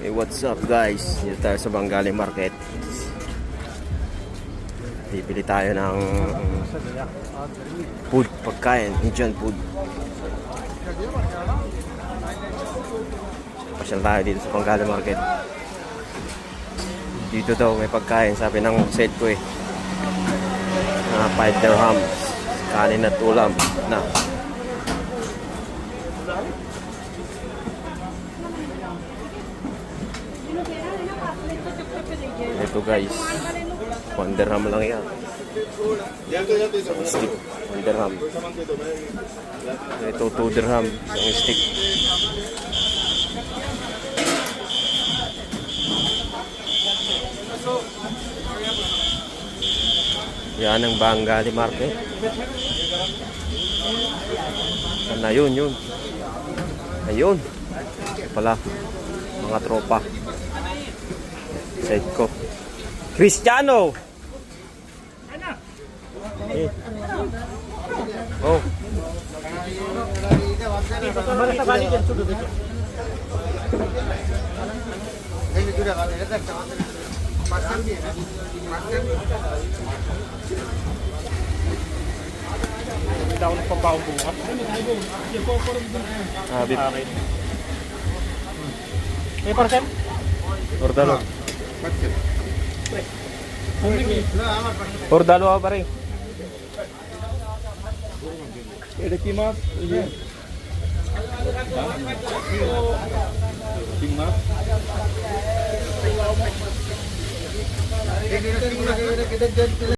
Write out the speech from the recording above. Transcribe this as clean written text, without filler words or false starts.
Hey, what's up guys? Dito tayo sa Bengali Market. Bibili tayo ng food, pagkain, Indian food. Pasyal tayo dito sa Bengali Market. Dito daw may pagkain, sabi ng set ko eh. 5 dirham, kanin at ulam na. Ito guys, 1 dirham lang yan. Stick, 1 dirham. Ito 2 dirham, isang stick. Yan ang Bengali Market. Sana yun. Ayun. Pala, mga tropa. Side ko. Cristiano! Eh. Oh. Daw ng pambawang bukas. Bip. May parcel? Ordalo. Ordalo pa rin. Ada kimas. Kimas.